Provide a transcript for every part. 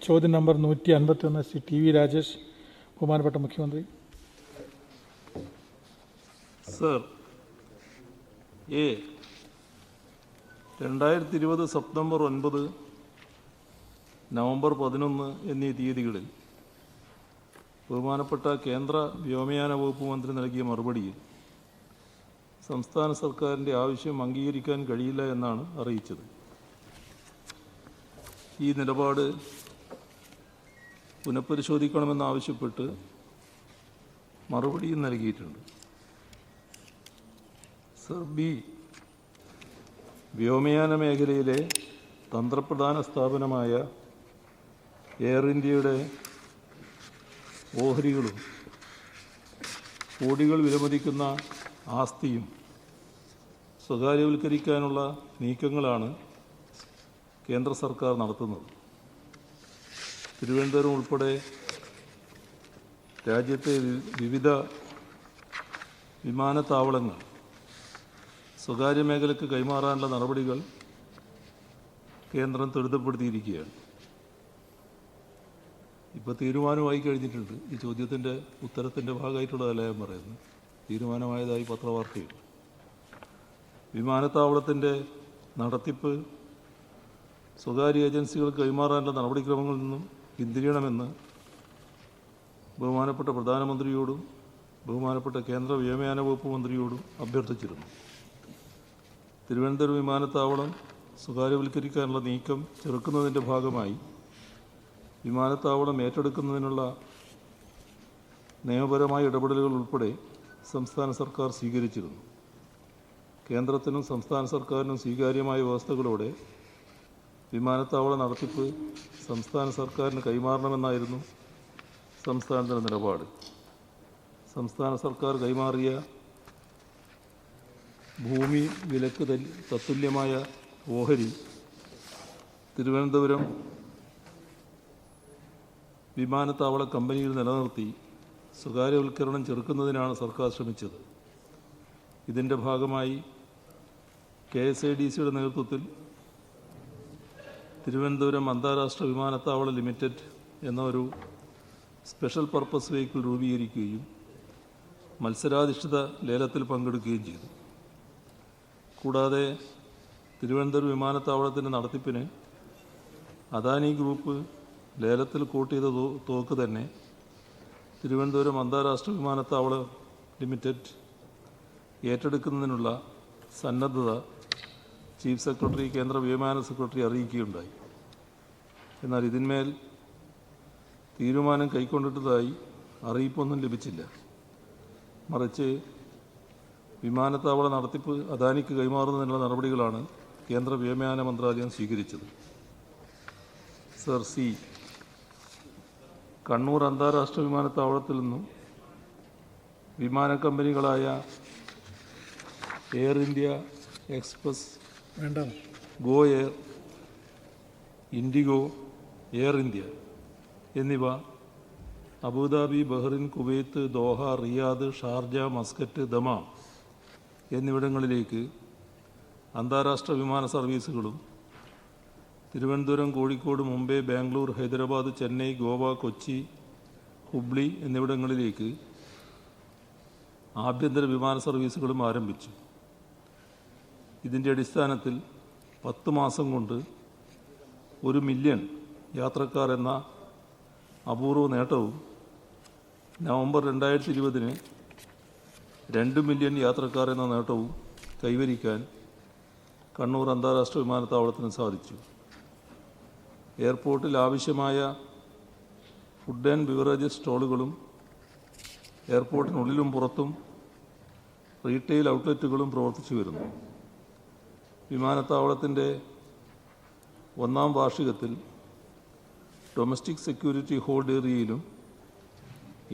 ചോദ്യം number 151 Shri T V Rajesh. ബഹുമാനപ്പെട്ട മുഖ്യമന്ത്രി. സർ, 2020 സെപ്റ്റംബർ 9, നവംബർ 11 എന്നീ തീയതികളിൽ ബഹുമാനപ്പെട്ട കേന്ദ്ര വ്യോമയാന വകുപ്പ് മന്ത്രി നൽകിയ മറുപടിയിൽ സംസ്ഥാന സർക്കാരിൻ്റെ ആവശ്യം അംഗീകരിക്കാൻ കഴിയില്ല എന്നാണ് അറിയിച്ചത്. ഈ നിലപാട് പുനഃപരിശോധിക്കണമെന്നാവശ്യപ്പെട്ട് മറുപടിയും നൽകിയിട്ടുണ്ട്. സർ, വ്യോമയാന മേഖലയിലെ തന്ത്രപ്രധാന സ്ഥാപനമായ എയർ ഇന്ത്യയുടെ ഓഹരികളും കോടികൾ വിലമതിക്കുന്ന ആസ്തിയും സ്വകാര്യവൽക്കരിക്കാനുള്ള നീക്കങ്ങളാണ് കേന്ദ്ര സർക്കാർ നടത്തുന്നത്. തിരുവനന്തപുരം ഉൾപ്പെടെ രാജ്യത്തെ വിവിധ വിമാനത്താവളങ്ങൾ സ്വകാര്യ മേഖലയ്ക്ക് കൈമാറാനുള്ള നടപടികൾ കേന്ദ്രം ത്വരിതപ്പെടുത്തിയിരിക്കുകയാണ്. ഇപ്പോൾ തീരുമാനമായി കഴിഞ്ഞിട്ടുണ്ട്. ഈ ചോദ്യത്തിൻ്റെ ഉത്തരത്തിൻ്റെ ഭാഗമായിട്ടുള്ളതല്ല ഞാൻ പറയുന്നത്. തീരുമാനമായതായി പത്രവാർത്തയുണ്ട്. വിമാനത്താവളത്തിൻ്റെ നടത്തിപ്പ് സ്വകാര്യ ഏജൻസികൾക്ക് കൈമാറാനുള്ള നടപടിക്രമങ്ങളിൽ നിന്നും പിന്തിരിയണമെന്ന് ബഹുമാനപ്പെട്ട പ്രധാനമന്ത്രിയോടും ബഹുമാനപ്പെട്ട കേന്ദ്ര വ്യോമയാന വകുപ്പ് മന്ത്രിയോടും അഭ്യർത്ഥിച്ചിരുന്നു. തിരുവനന്തപുരം വിമാനത്താവളം സ്വകാര്യവൽക്കരിക്കാനുള്ള നീക്കം ചെറുക്കുന്നതിൻ്റെ ഭാഗമായി വിമാനത്താവളം ഏറ്റെടുക്കുന്നതിനുള്ള നിയമപരമായ ഇടപെടലുകൾ ഉൾപ്പെടെ സംസ്ഥാന സർക്കാർ സ്വീകരിച്ചിരുന്നു. കേന്ദ്രത്തിനും സംസ്ഥാന സർക്കാരിനും സ്വീകാര്യമായ വ്യവസ്ഥകളോടെ വിമാനത്താവള നടത്തിപ്പ് സംസ്ഥാന സർക്കാരിന് കൈമാറണമെന്നായിരുന്നു സംസ്ഥാനത്തിൻ്റെ നിലപാട്. സംസ്ഥാന സർക്കാർ കൈമാറിയ ഭൂമി വിലക്ക് തത്തുല്യമായ ഓഹരി തിരുവനന്തപുരം വിമാനത്താവള കമ്പനിയിൽ നിലനിർത്തി സ്വകാര്യവൽക്കരണം ചെറുക്കുന്നതിനാണ് സർക്കാർ ശ്രമിച്ചത്. ഇതിൻ്റെ ഭാഗമായി KSIDCയുടെ നേതൃത്വത്തിൽ തിരുവനന്തപുരം അന്താരാഷ്ട്ര വിമാനത്താവള ലിമിറ്റഡ് എന്ന ഒരു സ്പെഷ്യൽ പർപ്പസ് വെഹിക്കിൾ രൂപീകരിക്കുകയും മത്സരാധിഷ്ഠിത ലേലത്തിൽ പങ്കെടുക്കുകയും ചെയ്തു. കൂടാതെ തിരുവനന്തപുരം വിമാനത്താവളത്തിൻ്റെ നടത്തിപ്പിന് അദാനി ഗ്രൂപ്പ് ലേലത്തിൽ കോട്ട് ചെയ്ത തോക്ക് തന്നെ തിരുവനന്തപുരം അന്താരാഷ്ട്ര വിമാനത്താവള ലിമിറ്റഡ് ഏറ്റെടുക്കുന്നതിനുള്ള സന്നദ്ധത ചീഫ് സെക്രട്ടറി, കേന്ദ്ര വ്യോമയാന സെക്രട്ടറി അറിയിക്കുകയുണ്ടായി. എന്നാൽ ഇതിന്മേൽ തീരുമാനം കൈക്കൊണ്ടിട്ടതായി അറിയിപ്പൊന്നും ലഭിച്ചില്ല. മറിച്ച് വിമാനത്താവള നടത്തിപ്പ് അദാനിക്ക് കൈമാറുന്നതിനുള്ള നടപടികളാണ് കേന്ദ്ര വ്യോമയാന മന്ത്രാലയം സ്വീകരിച്ചത്. സർ, കണ്ണൂർ അന്താരാഷ്ട്ര വിമാനത്താവളത്തിൽ നിന്നും വിമാന കമ്പനികളായ Air India Express, Go Air, IndiGo, Air India എന്നിവ Abu Dhabi, Bahrain, Kuwait, Doha, Riyadh, Sharjah, Muscat, Dammam എന്നിവിടങ്ങളിലേക്ക് അന്താരാഷ്ട്ര വിമാന സർവീസുകളും തിരുവനന്തപുരം, കോഴിക്കോട്, മുംബൈ, ബാംഗ്ലൂർ, ഹൈദരാബാദ്, ചെന്നൈ, ഗോവ, കൊച്ചി, ഹുബ്ലി എന്നിവിടങ്ങളിലേക്ക് ആഭ്യന്തര വിമാന സർവീസുകളും ആരംഭിച്ചു. ഇതിൻ്റെ അടിസ്ഥാനത്തിൽ 10 മാസം കൊണ്ട് 1 മില്യൺ യാത്രക്കാർ എന്ന അപൂർവ നേട്ടവും നവംബർ 2020 2 മില്യൺ യാത്രക്കാർ എന്ന നേട്ടവും കൈവരിക്കാൻ കണ്ണൂർ അന്താരാഷ്ട്ര വിമാനത്താവളത്തിന് സാധിച്ചു. എയർപോർട്ടിൽ ആവശ്യമായ ഫുഡ് ആൻഡ് ബിവറേജസ് സ്റ്റോളുകളും എയർപോർട്ടിനുള്ളിലും പുറത്തും റീറ്റെയിൽ ഔട്ട്ലെറ്റുകളും പ്രവർത്തിച്ചു വരുന്നു. വിമാനത്താവളത്തിൻ്റെ 1ാം വാർഷികത്തിൽ ഡൊമസ്റ്റിക് സെക്യൂരിറ്റി ഹോൾഡ് ഏരിയയിലും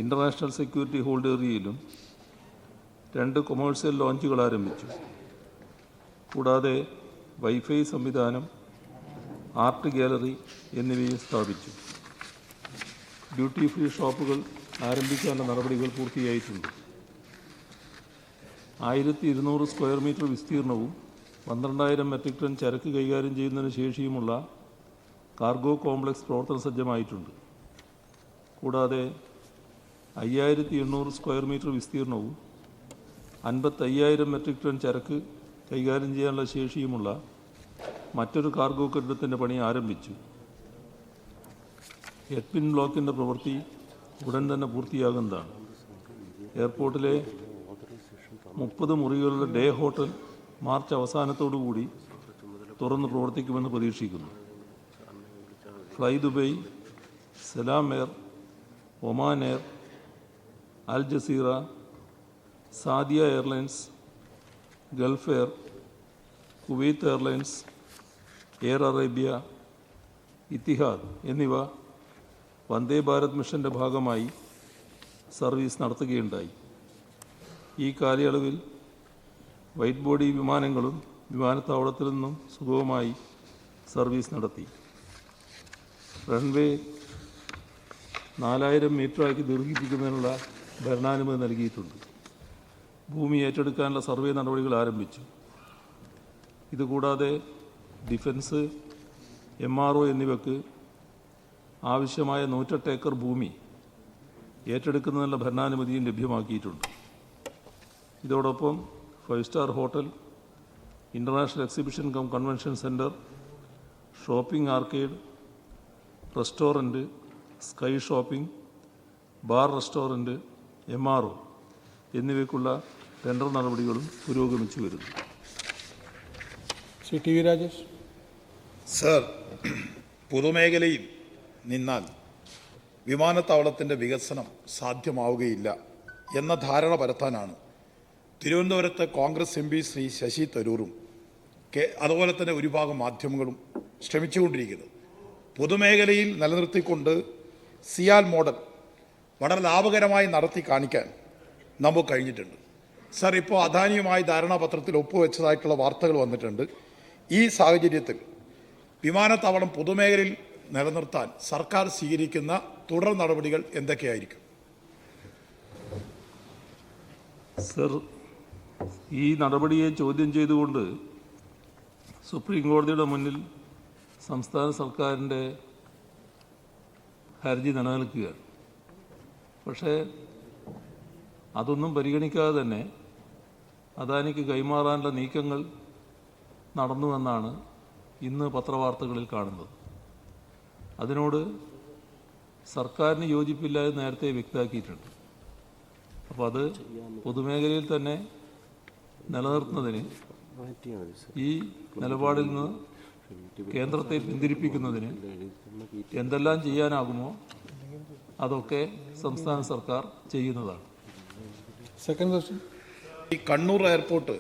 ഇൻ്റർനാഷണൽ സെക്യൂരിറ്റി ഹോൾഡ് ഏരിയയിലും 2 കൊമേഴ്സ്യൽ ലോഞ്ചുകൾ ആരംഭിച്ചു. കൂടാതെ വൈഫൈ സംവിധാനം, ആർട്ട് ഗാലറി എന്നിവയും സ്ഥാപിച്ചു. ഡ്യൂട്ടി ഫ്രീ ഷോപ്പുകൾ ആരംഭിക്കാനുള്ള നടപടികൾ പൂർത്തിയായിട്ടുണ്ട്. 1200 സ്ക്വയർ മീറ്റർ വിസ്തീർണവും 12,000 മെട്രിക് ടൺ ചരക്ക് കൈകാര്യം ചെയ്യുന്നതിന് ശേഷിയുമുള്ള കാർഗോ കോംപ്ലക്സ് പ്രവർത്തന സജ്ജമായിട്ടുണ്ട്. കൂടാതെ 5800 സ്ക്വയർ മീറ്റർ വിസ്തീർണവും 55,000 മെട്രിക് ടൺ ചരക്ക് കൈകാര്യം ചെയ്യാനുള്ള ശേഷിയുമുള്ള മറ്റൊരു കാർഗോ കെട്ടിടത്തിൻ്റെ പണി ആരംഭിച്ചു. എഡ്പിൻ ബ്ലോക്കിൻ്റെ പ്രവൃത്തി ഉടൻ തന്നെ പൂർത്തിയാകുന്നതാണ്. എയർപോർട്ടിലെ 30 മുറികളുടെ ഡേ ഹോട്ടൽ മാർച്ച് അവസാനത്തോടുകൂടി തുറന്ന് പ്രവർത്തിക്കുമെന്ന് പ്രതീക്ഷിക്കുന്നു. Fly Dubai, Salam Air, Oman Air, Al Jazeera, Saudia Airlines, Gulf Air, Kuwait Airlines, Air Arabia, Etihad എന്നിവ വന്ദേ ഭാരത് മിഷൻ്റെ ഭാഗമായി സർവീസ് നടത്തുകയുണ്ടായി. ഈ കാലയളവിൽ വൈറ്റ് ബോഡി വിമാനങ്ങളും വിമാനത്താവളത്തിൽ നിന്നും സുഗമമായി സർവീസ് നടത്തി. റൺവേ 4000 മീറ്ററാക്കി ദീർഘിപ്പിക്കുന്നതിനുള്ള ഭരണാനുമതി നൽകിയിട്ടുണ്ട്. ഭൂമി ഏറ്റെടുക്കാനുള്ള സർവേ നടപടികൾ ആരംഭിച്ചു. ഇതുകൂടാതെ ഡിഫൻസ്, MRO എന്നിവയ്ക്ക് ആവശ്യമായ 108 ഏക്കർ ഭൂമി ഏറ്റെടുക്കുന്നതിനുള്ള ഭരണാനുമതിയും ലഭ്യമാക്കിയിട്ടുണ്ട്. ഇതോടൊപ്പം 5 star hotel, international exhibition come convention centre, shopping arcade, restaurant, sky shopping, bar restaurant, MRO എന്നിവയ്ക്കുള്ള ടെൻഡർ നടപടികളും പുരോഗമിച്ചു വരുന്നു. ശ്രീ TV രാജേഷ്. സർ, പൊതുമേഖലയിൽ നിന്നാൽ വിമാനത്താവളത്തിൻ്റെ വികസനം സാധ്യമാവുകയില്ല എന്ന ധാരണ പരത്താനാണ് തിരുവനന്തപുരത്ത് കോൺഗ്രസ് MP ശ്രീ ശശി തരൂറും അതുപോലെ തന്നെ ഒരു ഭാഗം മാധ്യമങ്ങളും ശ്രമിച്ചുകൊണ്ടിരിക്കുന്നത്. പൊതുമേഖലയിൽ നിലനിർത്തിക്കൊണ്ട് സിയാൽ മോഡൽ വളരെ ലാഭകരമായി നടത്തി കാണിക്കാൻ നമുക്ക് കഴിഞ്ഞിട്ടുണ്ട്. സർ, ഇപ്പോൾ അദാനിയുമായി ധാരണാപത്രത്തിൽ ഒപ്പുവെച്ചതായിട്ടുള്ള വാർത്തകൾ വന്നിട്ടുണ്ട്. ഈ സാഹചര്യത്തിൽ വിമാനത്താവളം പൊതുമേഖലയിൽ നിലനിർത്താൻ സർക്കാർ സ്വീകരിക്കുന്ന തുടർ നടപടികൾ എന്തൊക്കെയായിരിക്കും? സർ, ഈ നടപടിയെ ചോദ്യം ചെയ്തുകൊണ്ട് സുപ്രീം കോടതിയുടെ മുന്നിൽ സംസ്ഥാന സർക്കാരിൻ്റെ ഹർജി നിലനിൽക്കുകയാണ്. പക്ഷേ അതൊന്നും പരിഗണിക്കാതെ തന്നെ അദാനിക്ക് കൈമാറാനുള്ള നീക്കങ്ങൾ നടന്നുവെന്നാണ് ഇന്ന് പത്രവാർത്തകളിൽ കാണുന്നത്. അതിനോട് സർക്കാരിന് യോജിപ്പില്ല എന്ന് നേരത്തെ വ്യക്തമാക്കിയിട്ടുണ്ട്. അപ്പോൾ അത് പൊതുമേഖലയിൽ തന്നെ നിലനിർത്തുന്നതിന് ഈ നിലപാടിൽ നിന്ന് കേന്ദ്രത്തെ പിന്തിരിപ്പിക്കുന്നതിന് എന്തെല്ലാം ചെയ്യാനാകുമോ അതൊക്കെ സംസ്ഥാന സർക്കാർ ചെയ്യുന്നതാണ്. Second question. ഈ കണ്ണൂർ എയർപോർട്ട്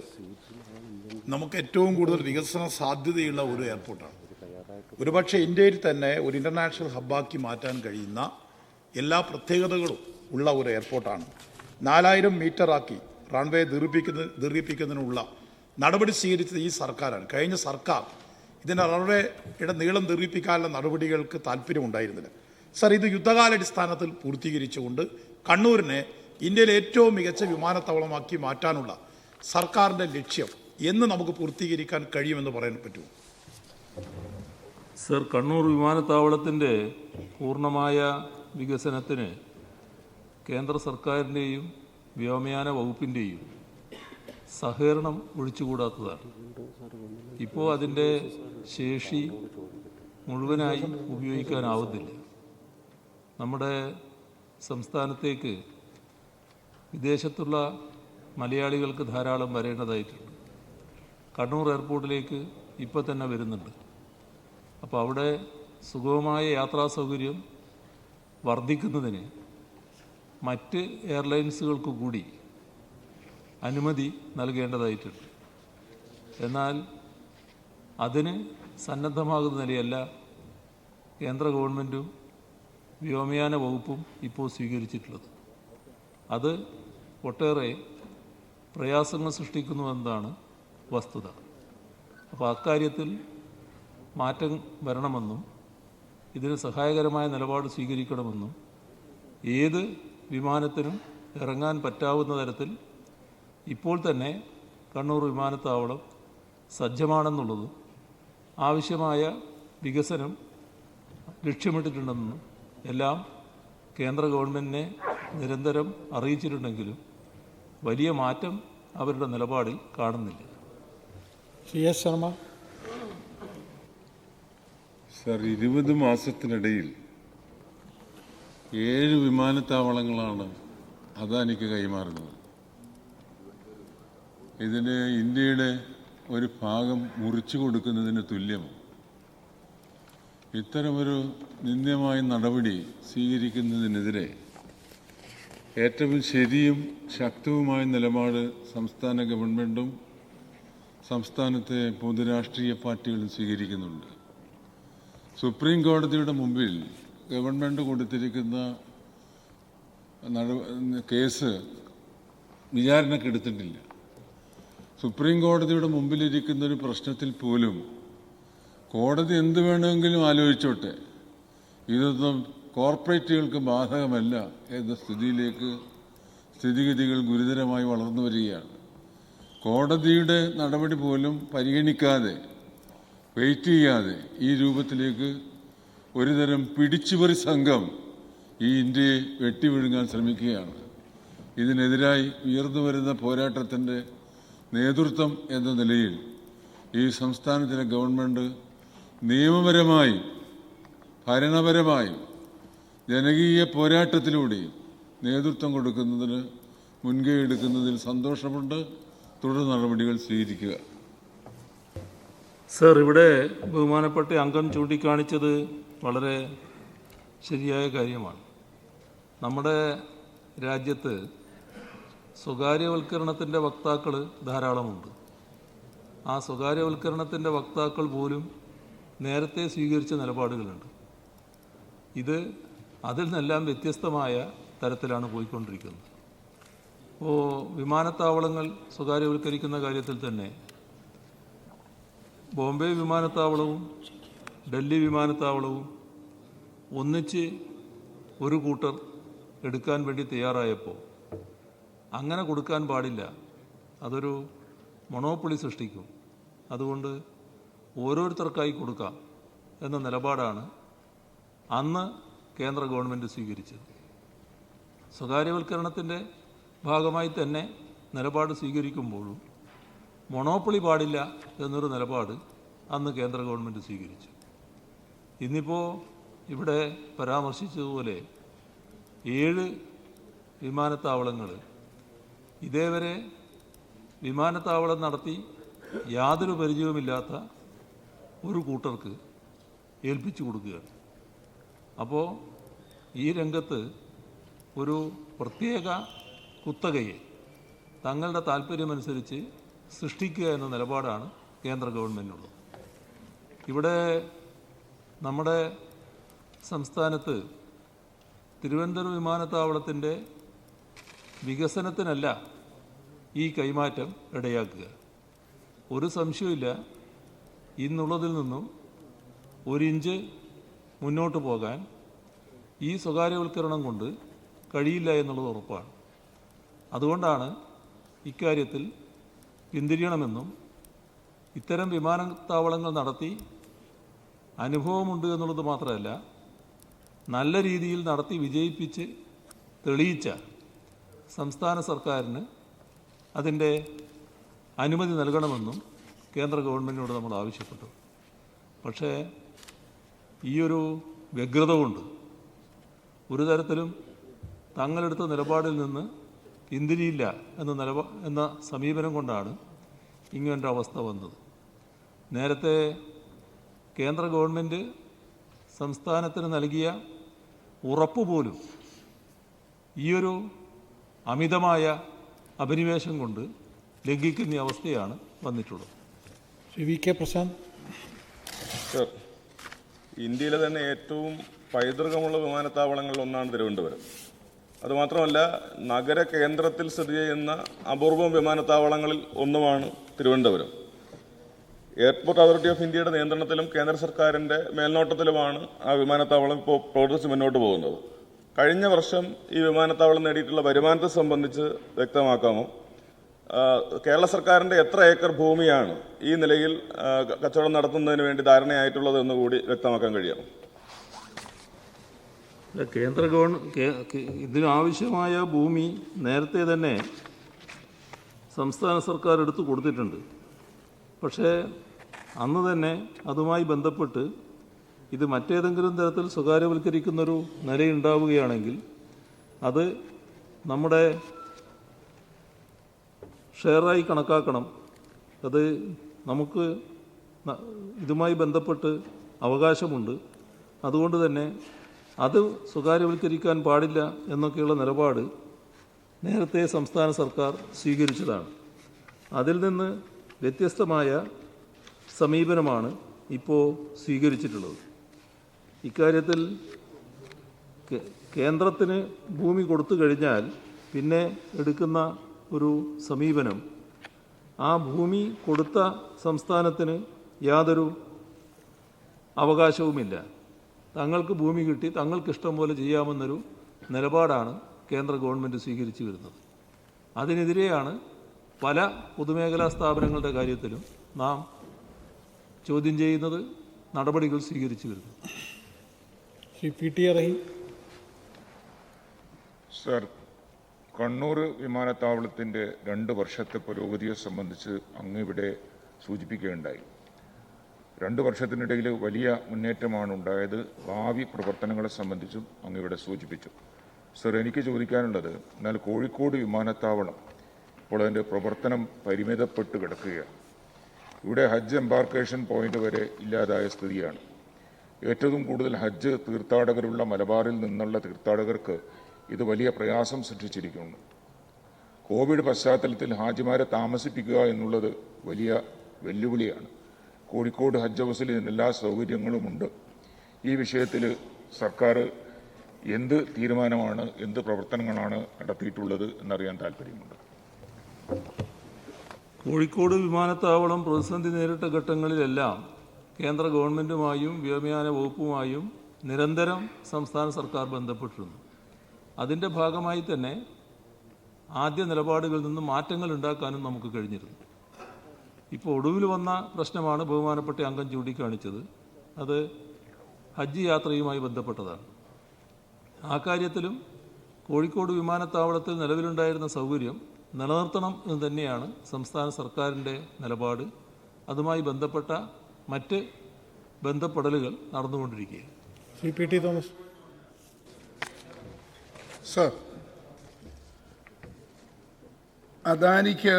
നമുക്ക് ഏറ്റവും കൂടുതൽ വികസന സാധ്യതയുള്ള ഒരു എയർപോർട്ടാണ്. ഒരുപക്ഷെ ഇന്ത്യയിൽ തന്നെ ഒരു ഇൻ്റർനാഷണൽ ഹബ്ബാക്കി മാറ്റാൻ കഴിയുന്ന എല്ലാ പ്രത്യേകതകളും ഉള്ള ഒരു എയർപോർട്ടാണ്. 4000 മീറ്ററാക്കി റൺവേ ദീർഘിപ്പിക്കുന്നതിനുള്ള നടപടി സ്വീകരിച്ചത് ഈ സർക്കാരാണ്. കഴിഞ്ഞ സർക്കാർ ഇതിൻ്റെ റൺവേയുടെ നീളം ദീർഘിപ്പിക്കാനുള്ള നടപടികൾക്ക് താല്പര്യമുണ്ടായിരുന്നില്ല. സർ, ഇത് യുദ്ധകാലാടിസ്ഥാനത്തിൽ പൂർത്തീകരിച്ചുകൊണ്ട് കണ്ണൂരിനെ ഇന്ത്യയിലെ ഏറ്റവും മികച്ച വിമാനത്താവളമാക്കി മാറ്റാനുള്ള സർക്കാരിൻ്റെ ലക്ഷ്യം എന്ന് നമുക്ക് പൂർത്തീകരിക്കാൻ കഴിയുമെന്ന് പറയാൻ പറ്റുമോ? സർ, കണ്ണൂർ വിമാനത്താവളത്തിൻ്റെ പൂർണ്ണമായ വികസനത്തിന് കേന്ദ്ര സർക്കാരിൻ്റെയും വ്യോമയാന വകുപ്പിൻ്റെയും സഹകരണം ഒഴിച്ചുകൂടാത്തതാണ്. ഇപ്പോൾ അതിൻ്റെ ശേഷി മുഴുവനായി ഉപയോഗിക്കാനാവുന്നില്ല. നമ്മുടെ സംസ്ഥാനത്തേക്ക് വിദേശത്തുള്ള മലയാളികൾക്ക് ധാരാളം വരേണ്ടതായിട്ടുണ്ട്. കണ്ണൂർ എയർപോർട്ടിലേക്ക് ഇപ്പോൾ തന്നെ വരുന്നുണ്ട്. അപ്പോൾ അവിടെ സുഗമമായ യാത്രാ സൗകര്യം വർദ്ധിക്കുന്നതിന് മറ്റ് എയർലൈൻസുകൾക്ക് കൂടി അനുമതി നൽകേണ്ടതായിട്ടുണ്ട്. എന്നാൽ അതിന് സന്നദ്ധമാകുന്ന നിലയല്ല കേന്ദ്ര ഗവൺമെൻറ്റും വ്യോമയാന വകുപ്പും ഇപ്പോൾ സ്വീകരിച്ചിട്ടുള്ളത്. അത് ഒട്ടേറെ പ്രയാസങ്ങൾ സൃഷ്ടിക്കുന്നുവെന്നതാണ് വസ്തുത. അപ്പോൾ അക്കാര്യത്തിൽ മാറ്റം വരണമെന്നും ഇതിന് സഹായകരമായ നിലപാട് സ്വീകരിക്കണമെന്നും ഏത് വിമാനത്തിനും ഇറങ്ങാൻ പറ്റാവുന്ന തരത്തിൽ ഇപ്പോൾ തന്നെ കണ്ണൂർ വിമാനത്താവളം സജ്ജമാണെന്നുള്ളതും ആവശ്യമായ വികസനം ലക്ഷ്യമിട്ടിട്ടുണ്ടെന്നും എല്ലാം കേന്ദ്ര ഗവൺമെൻറ്റിനെ നിരന്തരം അറിയിച്ചിട്ടുണ്ടെങ്കിലും വലിയ മാറ്റം അവരുടെ നിലപാടിൽ കാണുന്നില്ല. ശ്രീ എസ് ശർമ്മ. സർ, 20 മാസത്തിനിടയിൽ 7 വിമാനത്താവളങ്ങളാണ് അദാനിക്ക് കൈമാറുന്നത്. ഇതിന് ഇന്ത്യയുടെ ഒരു ഭാഗം മുറിച്ചു കൊടുക്കുന്നതിന് തുല്യമാണ്. ഇത്തരമൊരു നിന്ദ്യമായ നടപടി സ്വീകരിക്കുന്നതിനെതിരെ ഏറ്റവും ശരിയും ശക്തവുമായ നിലപാട് സംസ്ഥാന ഗവൺമെൻറ്റും സംസ്ഥാനത്തെ പൊതുരാഷ്ട്രീയ പാർട്ടികളും സ്വീകരിക്കുന്നുണ്ട്. സുപ്രീം കോടതിയുടെ മുമ്പിൽ ഗവൺമെൻറ് കൊടുത്തിരിക്കുന്ന കേസ് വിചാരണക്കെടുത്തിട്ടില്ല. സുപ്രീം കോടതിയുടെ മുമ്പിലിരിക്കുന്ന ഒരു പ്രശ്നത്തിൽ പോലും കോടതി എന്ത് വേണമെങ്കിലും ആലോചിച്ചോട്ടെ, ഇതൊന്നും കോർപ്പറേറ്റുകൾക്ക് ബാധകമല്ല എന്ന സ്ഥിതിഗതികൾ ഗുരുതരമായി വളർന്നു വരികയാണ്. കോടതിയുടെ നടപടി പോലും പരിഗണിക്കാതെ, വെയിറ്റ് ചെയ്യാതെ ഈ രൂപത്തിലേക്ക് ഒരുതരം പിടിച്ചുപറി സംഘം ഈ ഇന്ത്യയെ വെട്ടിവിഴുങ്ങാൻ ശ്രമിക്കുകയാണ്. ഇതിനെതിരായി ഉയർന്നു വരുന്ന പോരാട്ടത്തിൻ്റെ നേതൃത്വം എന്ന നിലയിൽ ഈ സംസ്ഥാനത്തിലെ ഗവൺമെൻറ് നിയമപരമായും ഭരണപരമായും ജനകീയ പോരാട്ടത്തിലൂടെയും നേതൃത്വം കൊടുക്കുന്നതിന് മുൻകൈ എടുക്കുന്നതിൽ സന്തോഷമുണ്ട്. തുടർ നടപടികൾ സ്വീകരിക്കുക. സർ, ഇവിടെ ബഹുമാനപ്പെട്ട അംഗം ചൂണ്ടിക്കാണിച്ചത് വളരെ ശരിയായ കാര്യമാണ്. നമ്മുടെ രാജ്യത്ത് സ്വകാര്യവൽക്കരണത്തിൻ്റെ വക്താക്കൾ ധാരാളമുണ്ട്. ആ സ്വകാര്യവൽക്കരണത്തിൻ്റെ വക്താക്കൾ പോലും നേരത്തെ സ്വീകരിച്ച നിലപാടുകളുണ്ട്. ഇത് അതിൽ നിന്നെല്ലാം വ്യത്യസ്തമായ തരത്തിലാണ് പോയിക്കൊണ്ടിരിക്കുന്നത്. ഇപ്പോൾ വിമാനത്താവളങ്ങൾ സ്വകാര്യവൽക്കരിക്കുന്ന കാര്യത്തിൽ തന്നെ ബോംബെ വിമാനത്താവളവും ഡൽഹി വിമാനത്താവളവും ഒന്നിച്ച് ഒരു കൂട്ടർ എടുക്കാൻ വേണ്ടി തയ്യാറായപ്പോൾ അങ്ങനെ കൊടുക്കാൻ പാടില്ല, അതൊരു മൊണോപ്പൊളി സൃഷ്ടിക്കും, അതുകൊണ്ട് ഓരോരുത്തർക്കായി കൊടുക്കാം എന്ന നിലപാടാണ് അന്ന് കേന്ദ്ര ഗവൺമെൻറ് സ്വീകരിച്ചത്. സ്വകാര്യവൽക്കരണത്തിൻ്റെ ഭാഗമായി തന്നെ നിലപാട് സ്വീകരിക്കുമ്പോഴും മൊണോപ്പൊളി പാടില്ല എന്നൊരു നിലപാട് അന്ന് കേന്ദ്ര ഗവൺമെൻറ് സ്വീകരിച്ചു. ഇന്നിപ്പോൾ ഇവിടെ പരാമർശിച്ചതുപോലെ 7 വിമാനത്താവളങ്ങൾ ഇതേവരെ വിമാനത്താവളം നടത്തി യാതൊരു പരിചയവുമില്ലാത്ത ഒരു കൂട്ടർക്ക് ഏൽപ്പിച്ചു കൊടുക്കുകയാണ്. അപ്പോൾ ഈ രംഗത്ത് ഒരു പ്രത്യേക കുത്തകയെ തങ്ങളുടെ താല്പര്യമനുസരിച്ച് സൃഷ്ടിക്കുക എന്ന നിലപാടാണ് കേന്ദ്ര ഗവൺമെൻറ്റിനുള്ളത്. ഇവിടെ നമ്മുടെ സംസ്ഥാനത്ത് തിരുവനന്തപുരം വിമാനത്താവളത്തിൻ്റെ വികസനത്തിനല്ല ഈ കൈമാറ്റം ഇടയാക്കുക. ഒരു സംശയമില്ല, ഇന്നുള്ളതിൽ നിന്നും 1 ഇഞ്ച് മുന്നോട്ട് പോകാൻ ഈ സ്വകാര്യവൽക്കരണം കൊണ്ട് കഴിയില്ല എന്നുള്ളത് ഉറപ്പാണ്. അതുകൊണ്ടാണ് ഇക്കാര്യത്തിൽ പിന്തിരിയണമെന്നും ഇത്തരം വിമാനത്താവളങ്ങൾ നടത്തി അനുഭവമുണ്ട് എന്നുള്ളത് മാത്രമല്ല, നല്ല രീതിയിൽ നടത്തി വിജയിപ്പിച്ച് തെളിയിച്ച സംസ്ഥാന സർക്കാരിന് അതിൻ്റെ അനുമതി നൽകണമെന്നും കേന്ദ്ര ഗവൺമെൻറ്റിനോട് നമ്മൾ ആവശ്യപ്പെട്ടു. പക്ഷേ ഈയൊരു വ്യഗ്രത കൊണ്ട് ഒരു തരത്തിലും തങ്ങളെടുത്ത നിലപാടിൽ നിന്ന് പിന്തിരിയില്ല എന്ന സമീപനം കൊണ്ടാണ് ഇങ്ങനൊരു അവസ്ഥ വന്നത്. നേരത്തെ കേന്ദ്ര ഗവൺമെൻറ് സംസ്ഥാനത്തിന് നൽകിയ ഉറപ്പ് പോലും ഈയൊരു അമിതമായ അഭിനിവേശം കൊണ്ട് ലംഘിക്കുന്ന അവസ്ഥയാണ് വന്നിട്ടുള്ളത്. Shri V K Prashanth. Sir, ഇന്ത്യയിലെ തന്നെ ഏറ്റവും പൈതൃകമുള്ള വിമാനത്താവളങ്ങളിൽ ഒന്നാണ് തിരുവനന്തപുരം. അതുമാത്രമല്ല, നഗര കേന്ദ്രത്തിൽ സ്ഥിതി ചെയ്യുന്ന അപൂർവം വിമാനത്താവളങ്ങളിൽ ഒന്നുമാണ് തിരുവനന്തപുരം. എയർപോർട്ട് അതോറിറ്റി ഓഫ് ഇന്ത്യയുടെ നിയന്ത്രണത്തിലും കേന്ദ്ര സർക്കാരിൻ്റെ മേൽനോട്ടത്തിലുമാണ് ആ വിമാനത്താവളം ഇപ്പോൾ പ്രവർത്തിച്ച് മുന്നോട്ട് പോകുന്നത്. കഴിഞ്ഞ വർഷം ഈ വിമാനത്താവളം നേടിയിട്ടുള്ള വരുമാനത്തെ സംബന്ധിച്ച് വ്യക്തമാക്കാമോ? കേരള സർക്കാരിൻ്റെ എത്ര ഏക്കർ ഭൂമിയാണ് ഈ നിലയിൽ കച്ചവടം നടത്തുന്നതിന് വേണ്ടി ധാരണയായിട്ടുള്ളത് എന്ന് കൂടി വ്യക്തമാക്കാൻ കഴിയണം. കേന്ദ്ര ഇതിനാവശ്യമായ ഭൂമി നേരത്തെ തന്നെ സംസ്ഥാന സർക്കാർ എടുത്തു കൊടുത്തിട്ടുണ്ട്. പക്ഷേ അന്ന് തന്നെ അതുമായി ബന്ധപ്പെട്ട് ഇത് മറ്റേതെങ്കിലും തരത്തിൽ സ്വകാര്യവൽക്കരിക്കുന്നൊരു നിലയുണ്ടാവുകയാണെങ്കിൽ അത് നമ്മുടെ ഷെയറായി കണക്കാക്കണം. അത് നമുക്ക് ഇതുമായി ബന്ധപ്പെട്ട് അവകാശമുണ്ട്. അതുകൊണ്ട് തന്നെ അത് സ്വകാര്യവൽക്കരിക്കാൻ പാടില്ല എന്നൊക്കെയുള്ള നിലപാട് നേരത്തെ സംസ്ഥാന സർക്കാർ സ്വീകരിച്ചതാണ്. അതിൽ നിന്ന് വ്യത്യസ്തമായ സമീപനമാണ് ഇപ്പോൾ സ്വീകരിച്ചിട്ടുള്ളത്. ഇക്കാര്യത്തിൽ കേന്ദ്രത്തിന് ഭൂമി കൊടുത്തു കഴിഞ്ഞാൽ പിന്നെ എടുക്കുന്ന ഒരു സമീപനം, ആ ഭൂമി കൊടുത്ത സംസ്ഥാനത്തിന് യാതൊരു അവകാശവുമില്ല, തങ്ങൾക്ക് ഭൂമി കിട്ടി തങ്ങൾക്ക് ഇഷ്ടം പോലെ ചെയ്യാമെന്നൊരു നിലപാടാണ് കേന്ദ്ര ഗവൺമെൻറ് സ്വീകരിച്ചു വരുന്നത്. അതിനെതിരെയാണ് പല പൊതുമേഖലാ സ്ഥാപനങ്ങളുടെ കാര്യത്തിലും നാം ചോദ്യം ചെയ്യുന്നത്, നടപടികൾ സ്വീകരിച്ചു വരുന്നത്. ശ്രീ PT റഹീം. സർ, കണ്ണൂർ വിമാനത്താവളത്തിൻ്റെ 2 വർഷത്തെ പുരോഗതിയെ സംബന്ധിച്ച് അങ്ങ് ഇവിടെ സൂചിപ്പിക്കുകയുണ്ടായി. 2 വർഷത്തിനിടയിൽ വലിയ മുന്നേറ്റമാണ് ഉണ്ടായത്. ഭാവി പ്രവർത്തനങ്ങളെ സംബന്ധിച്ചും അങ്ങ് ഇവിടെ സൂചിപ്പിച്ചു. സർ, എനിക്ക് ചോദിക്കാനുള്ളത്, എന്നാൽ കോഴിക്കോട് വിമാനത്താവളം ഇപ്പോൾ അതിൻ്റെ പ്രവർത്തനം പരിമിതപ്പെട്ട് കിടക്കുകയാണ്. ഇവിടെ ഹജ്ജ് എംബാർക്കേഷൻ പോയിന്റ് വരെ ഇല്ലാതായ സ്ഥിതിയാണ്. ഏറ്റവും കൂടുതൽ ഹജ്ജ് തീർത്ഥാടകരുള്ള മലബാറിൽ നിന്നുള്ള തീർത്ഥാടകർക്ക് ഇത് വലിയ പ്രയാസം സൃഷ്ടിച്ചിരിക്കുന്നു. കോവിഡ് പശ്ചാത്തലത്തിൽ ഹാജിമാരെ താമസിപ്പിക്കുക എന്നുള്ളത് വലിയ വെല്ലുവിളിയാണ്. കോഴിക്കോട് ഹജ്ജ് ഹൗസിൽ എല്ലാ സൗകര്യങ്ങളുമുണ്ട്. ഈ വിഷയത്തിൽ സർക്കാർ എന്ത് തീരുമാനമാണ്, എന്ത് പ്രവർത്തനങ്ങളാണ് നടത്തിയിട്ടുള്ളത് എന്നറിയാൻ താല്പര്യമുണ്ട്. കോഴിക്കോട് വിമാനത്താവളം പ്രതിസന്ധി നേരിട്ട ഘട്ടങ്ങളിലെല്ലാം കേന്ദ്ര ഗവൺമെൻറ്റുമായും വ്യോമയാന വകുപ്പുമായും നിരന്തരം സംസ്ഥാന സർക്കാർ ബന്ധപ്പെട്ടിരുന്നു. അതിൻ്റെ ഭാഗമായി തന്നെ ആദ്യ നിലപാടുകളിൽ നിന്ന് മാറ്റങ്ങൾ ഉണ്ടാക്കാനും നമുക്ക് കഴിഞ്ഞിരുന്നു. ഇപ്പോൾ ഒടുവിൽ വന്ന പ്രശ്നമാണ് ബഹുമാനപ്പെട്ട അംഗം ചൂണ്ടിക്കാണിച്ചത്. അത് ഹജ്ജ് യാത്രയുമായി ബന്ധപ്പെട്ടതാണ്. ആ കാര്യത്തിലും കോഴിക്കോട് വിമാനത്താവളത്തിൽ നിലവിലുണ്ടായിരുന്ന സൗകര്യം നിലനിർത്തണം എന്ന് തന്നെയാണ് സംസ്ഥാന സർക്കാരിൻ്റെ നിലപാട്. അതുമായി ബന്ധപ്പെട്ട മറ്റ് ബന്ധപ്പെടലുകൾ നടന്നുകൊണ്ടിരിക്കുകയാണ്. ശ്രീ PT തോമസ്. സർ, അദാനിക്ക്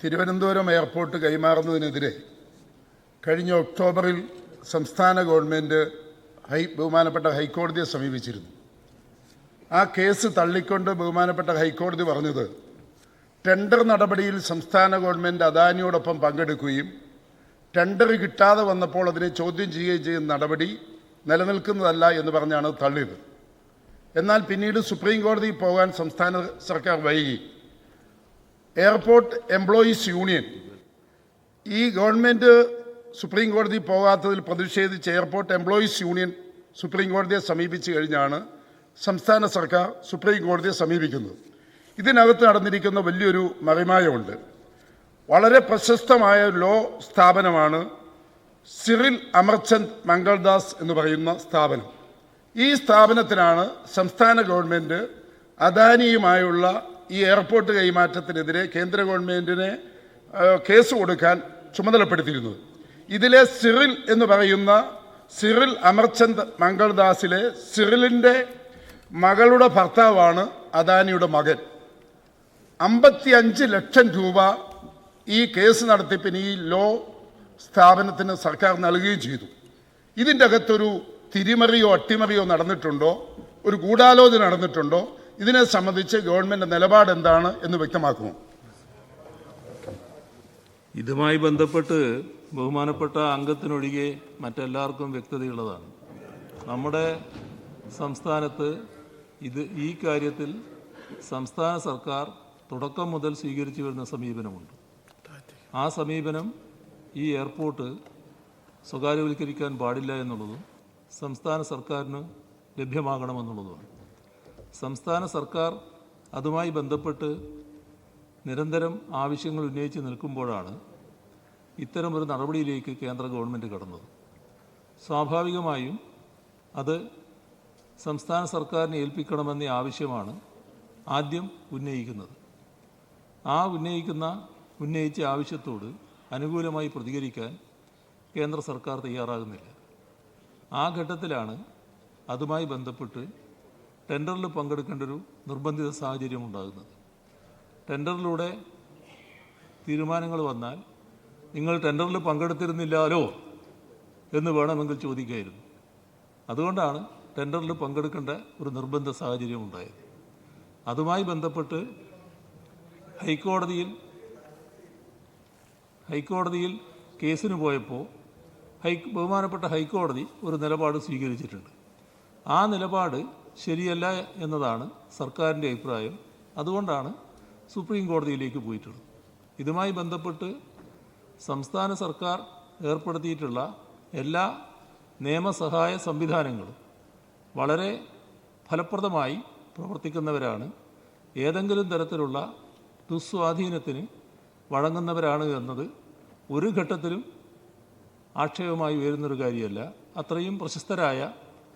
തിരുവനന്തപുരം എയർപോർട്ട് കൈമാറുന്നതിനെതിരെ കഴിഞ്ഞ ഒക്ടോബറിൽ സംസ്ഥാന ഗവൺമെൻറ് ബഹുമാനപ്പെട്ട ഹൈക്കോടതിയെ സമീപിച്ചിരുന്നു. ആ കേസ് തള്ളിക്കൊണ്ട് ബഹുമാനപ്പെട്ട ഹൈക്കോടതി പറഞ്ഞത്, ടെൻഡർ നടപടിയിൽ സംസ്ഥാന ഗവൺമെൻറ് അദാനിയോടൊപ്പം പങ്കെടുക്കുകയും ടെൻഡർ കിട്ടാതെ വന്നപ്പോൾ അതിനെ ചോദ്യം ചെയ്യുകയും ചെയ്യുന്ന നടപടി നിലനിൽക്കുന്നതല്ല എന്ന് പറഞ്ഞാണ് തള്ളിയത്. എന്നാൽ പിന്നീട് സുപ്രീം കോടതിയിൽ പോകാൻ സംസ്ഥാന സർക്കാർ വൈകി. എയർപോർട്ട് എംപ്ലോയീസ് യൂണിയൻ ഈ ഗവൺമെൻറ് സുപ്രീം കോടതി പോകാത്തതിൽ പ്രതിഷേധിച്ച് എയർപോർട്ട് എംപ്ലോയീസ് യൂണിയൻ സുപ്രീം കോടതിയെ സമീപിച്ചു കഴിഞ്ഞാണ് സംസ്ഥാന സർക്കാർ സുപ്രീം കോടതിയെ സമീപിക്കുന്നത്. ഇതിനകത്ത് നടന്നിരിക്കുന്ന വലിയൊരു മറിമായമുണ്ട്. വളരെ പ്രശസ്തമായ ലോ സ്ഥാപനമാണ് സിറിൽ അമർചന്ദ് മംഗൾദാസ് എന്ന് പറയുന്ന സ്ഥാപനം. ഈ സ്ഥാപനത്തിനാണ് സംസ്ഥാന ഗവൺമെൻറ് അദാനിയുമായുള്ള ഈ എയർപോർട്ട് കൈമാറ്റത്തിനെതിരെ കേന്ദ്ര ഗവൺമെൻറ്റിനെ കേസ് കൊടുക്കാൻ ചുമതലപ്പെടുത്തിയിരുന്നത്. ഇതിലെ സിറിൽ എന്ന് പറയുന്ന സിറിൽ അമർചന്ദ് മംഗൾദാസിലെ സിറിലിൻ്റെ മകളുടെ ഭർത്താവാണ് അദാനിയുടെ മകൻ. 55 ലക്ഷം രൂപ ഈ കേസ് നടത്തിപ്പിന് ഈ ലോ സ്ഥാപനത്തിന് സർക്കാർ നൽകുകയും ചെയ്തു. ഇതിൻ്റെ അകത്തൊരു തിരിമറിയോ അട്ടിമറിയോ നടന്നിട്ടുണ്ടോ, ഒരു ഗൂഢാലോചന നടന്നിട്ടുണ്ടോ, ഇതിനെ സംബന്ധിച്ച് ഗവൺമെൻറ് നിലപാട് എന്താണ് എന്ന് വ്യക്തമാക്കുമോ? ഇതുമായി ബന്ധപ്പെട്ട് ബഹുമാനപ്പെട്ട അംഗത്തിനൊഴികെ മറ്റെല്ലാവർക്കും വ്യക്തതയുള്ളതാണ്. നമ്മുടെ സംസ്ഥാനത്ത് ഈ കാര്യത്തിൽ സംസ്ഥാന സർക്കാർ തുടക്കം മുതൽ സ്വീകരിച്ചു വരുന്ന സമീപനമുണ്ട്. ആ സമീപനം ഈ എയർപോർട്ട് സ്വകാര്യവൽക്കരിക്കാൻ പാടില്ല എന്നുള്ളതും സംസ്ഥാന സർക്കാരിന് ലഭ്യമാകണമെന്നുള്ളതുമാണ്. സംസ്ഥാന സർക്കാർ അതുമായി ബന്ധപ്പെട്ട് നിരന്തരം ആവശ്യങ്ങൾ ഉന്നയിച്ച് നിൽക്കുമ്പോഴാണ് ഇത്തരമൊരു നടപടിയിലേക്ക് കേന്ദ്ര ഗവൺമെൻറ് കടന്നത്. സ്വാഭാവികമായും അത് സംസ്ഥാന സർക്കാരിനെ ഏൽപ്പിക്കണമെന്ന ആവശ്യമാണ് ആദ്യം ഉന്നയിക്കുന്നത്. ആ ഉന്നയിച്ച ആവശ്യത്തോട് അനുകൂലമായി പ്രതികരിക്കാൻ കേന്ദ്ര സർക്കാർ തയ്യാറാകുന്നില്ല. ആ ഘട്ടത്തിലാണ് അതുമായി ബന്ധപ്പെട്ട് ടെൻഡറിൽ പങ്കെടുക്കേണ്ട ഒരു നിർബന്ധിത സാഹചര്യം ഉണ്ടാകുന്നത്. ടെൻഡറിലൂടെ തീരുമാനങ്ങൾ വന്നാൽ നിങ്ങൾ ടെൻഡറിൽ പങ്കെടുത്തിരുന്നില്ലാലോ എന്ന് വേണമെങ്കിൽ ചോദിക്കായിരുന്നു. അതുകൊണ്ടാണ് ടെൻഡറിൽ പങ്കെടുക്കേണ്ട ഒരു നിർബന്ധ സാഹചര്യം ഉണ്ടായത്. അതുമായി ബന്ധപ്പെട്ട് ഹൈക്കോടതിയിൽ കേസിന് പോയപ്പോൾ ബഹുമാനപ്പെട്ട ഹൈക്കോടതി ഒരു നിലപാട് സ്വീകരിച്ചിട്ടുണ്ട്. ആ നിലപാട് ശരിയല്ല എന്നതാണ് സർക്കാരിൻ്റെ അഭിപ്രായം. അതുകൊണ്ടാണ് സുപ്രീം കോടതിയിലേക്ക് പോയിട്ടുള്ളത്. ഇതുമായി ബന്ധപ്പെട്ട് സംസ്ഥാന സർക്കാർ ഏർപ്പെടുത്തിയിട്ടുള്ള എല്ലാ നിയമസഹായ സംവിധാനങ്ങളും വളരെ ഫലപ്രദമായി പ്രവർത്തിക്കുന്നവരാണ്. ഏതെങ്കിലും തരത്തിലുള്ള ദുസ്വാധീനത്തിന് വഴങ്ങുന്നവരാണ് എന്നത് ഒരു ഘട്ടത്തിലും ആക്ഷേപമായി ഉയരുന്നൊരു കാര്യമല്ല. അത്രയും പ്രശസ്തരായ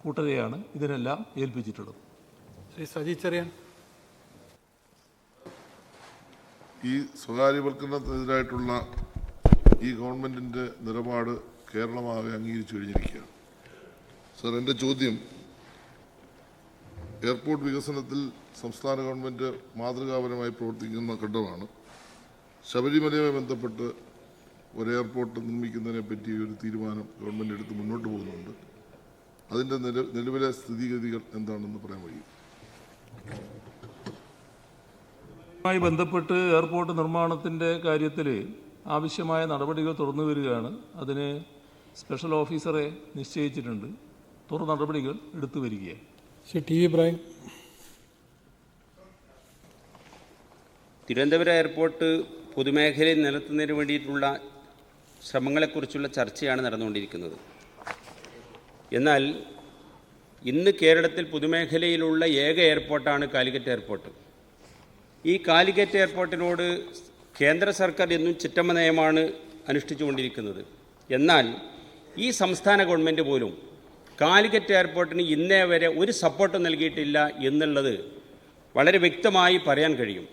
കൂട്ടരെയാണ് ഇതിനെല്ലാം ഏൽപ്പിച്ചിട്ടുള്ളത്. ശ്രീ സജി ചെറിയാൻ. ഈ സ്വകാര്യവൽക്കരണത്തിനെതിരായിട്ടുള്ള ഈ ഗവൺമെൻറ്റിൻ്റെ നിലപാട് കേരളമാകെ അംഗീകരിച്ചു കഴിഞ്ഞിരിക്കുകയാണ്. സർ, എൻ്റെ ചോദ്യം, എയർപോർട്ട് വികസനത്തിൽ സംസ്ഥാന ഗവൺമെൻറ് മാതൃകാപരമായി പ്രവർത്തിക്കുന്ന ഘട്ടമാണ്. ശബരിമലയുമായി ബന്ധപ്പെട്ട് ഒരു എയർപോർട്ട് നിർമ്മിക്കുന്നതിനെ പറ്റി ഒരു തീരുമാനം ഗവൺമെൻറ് എടുത്ത് മുന്നോട്ട് പോകുന്നുണ്ട്. അതിൻ്റെ നിലവിലെ സ്ഥിതിഗതികൾ എന്താണെന്ന് പറയാൻ കഴിയും? ുമായി ബന്ധപ്പെട്ട് എയർപോർട്ട് നിർമ്മാണത്തിൻ്റെ കാര്യത്തിൽ ആവശ്യമായ നടപടികൾ തുറന്നു വരികയാണ്. അതിന് സ്പെഷ്യൽ ഓഫീസറെ നിശ്ചയിച്ചിട്ടുണ്ട്. തുടർ നടപടികൾ എടുത്തു വരികയാണ്. Shri T V Ibrahim. Thiruvananthapuram airport പൊതുമേഖലയിൽ നിലനിർത്തുന്നതിന് വേണ്ടിയിട്ടുള്ള ശ്രമങ്ങളെക്കുറിച്ചുള്ള ചർച്ചയാണ് നടന്നുകൊണ്ടിരിക്കുന്നത്. എന്നാൽ ഇന്ന് കേരളത്തിൽ പൊതുമേഖലയിലുള്ള ഏക എയർപോർട്ടാണ് കാലിക്കറ്റ് എയർപോർട്ട്. ഈ കാലിക്കറ്റ് എയർപോർട്ടിനോട് കേന്ദ്ര സർക്കാർ എന്നും ചിറ്റമ്മ നയമാണ് അനുഷ്ഠിച്ചുകൊണ്ടിരിക്കുന്നത്. എന്നാൽ ഈ സംസ്ഥാന ഗവൺമെൻറ് പോലും കാലിക്കറ്റ് എയർപോർട്ടിന് ഇന്നേ വരെ ഒരു സപ്പോർട്ട് നൽകിയിട്ടില്ല എന്നുള്ളത് വളരെ വ്യക്തമായി പറയാൻ കഴിയും.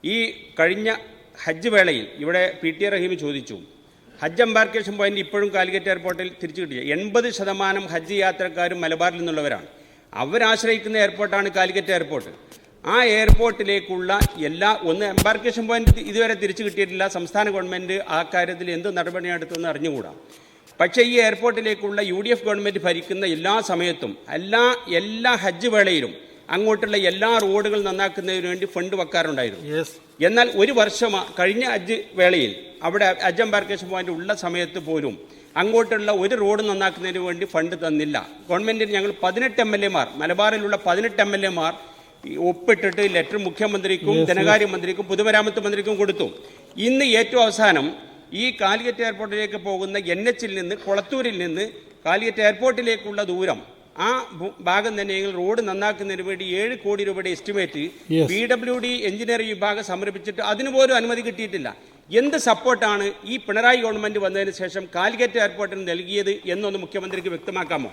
ഈ കഴിഞ്ഞ ഹജ്ജ് വേളയിൽ ഇവിടെ PT റഹീം ചോദിച്ചു, ഹജ്ജ് എംബാർക്കേഷൻ പോയിന്റ് ഇപ്പോഴും കാലിക്കറ്റ് എയർപോർട്ടിൽ തിരിച്ചു കിട്ടില്ല. 80% ഹജ്ജ് യാത്രക്കാരും മലബാറിൽ നിന്നുള്ളവരാണ്. അവരാശ്രയിക്കുന്ന എയർപോർട്ടാണ് കാലിക്കറ്റ് എയർപോർട്ട്. ആ എയർപോർട്ടിലേക്കുള്ള ഒന്ന് എംബാർക്കേഷൻ പോയിന്റ് ഇതുവരെ തിരിച്ചു കിട്ടിയിട്ടില്ല. സംസ്ഥാന ഗവൺമെൻറ് ആ കാര്യത്തിൽ എന്ത് നടപടിയാണ് എടുത്തതെന്ന് അറിഞ്ഞുകൂടാ. പക്ഷേ ഈ എയർപോർട്ടിലേക്കുള്ള UDF ഗവൺമെൻറ് ഭരിക്കുന്ന എല്ലാ സമയത്തും എല്ലാ ഹജ്ജ് വേളയിലും അങ്ങോട്ടുള്ള എല്ലാ റോഡുകൾ നന്നാക്കുന്നതിന് വേണ്ടി ഫണ്ട് വെക്കാറുണ്ടായിരുന്നു. എന്നാൽ ഒരു വർഷം കഴിഞ്ഞ ഹജ്ജ് വേളയിൽ അവിടെ ഹജ്ജ് എംബാർക്കേഷൻ പോയിന്റ് ഉള്ള സമയത്ത് പോലും അങ്ങോട്ടുള്ള ഒരു റോഡ് നന്നാക്കുന്നതിന് വേണ്ടി ഫണ്ട് തന്നില്ല. ഗവൺമെൻറ്റിന് ഞങ്ങൾ 18 MLA മാർ, മലബാറിലുള്ള 18 MLA മാർ ഒപ്പിട്ടിട്ട് ലെറ്റർ മുഖ്യമന്ത്രിക്കും ധനകാര്യമന്ത്രിക്കും പൊതുമരാമത്ത് മന്ത്രിക്കും കൊടുത്തു. ഇന്ന് ഏറ്റവും അവസാനം ഈ കാലിക്കറ്റ് എയർപോർട്ടിലേക്ക് പോകുന്ന NH-ൽ നിന്ന് കൊളത്തൂരിൽ നിന്ന് കാലിക്കറ്റ് എയർപോർട്ടിലേക്കുള്ള ദൂരം ആ ഭാഗം തന്നെ റോഡ് നന്നാക്കുന്നതിന് വേണ്ടി 7 കോടി രൂപയുടെ എസ്റ്റിമേറ്റ് PWD എഞ്ചിനീയറിംഗ് വിഭാഗം സമർപ്പിച്ചിട്ട് അതിനുപോലും അനുമതി കിട്ടിയിട്ടില്ല. എന്ത് സപ്പോർട്ടാണ് ഈ പിണറായി ഗവൺമെൻറ് വന്നതിന് ശേഷം കാലിക്കറ്റ് എയർപോർട്ടിന് നൽകിയത് എന്നൊന്ന് മുഖ്യമന്ത്രിക്ക് വ്യക്തമാക്കാമോ?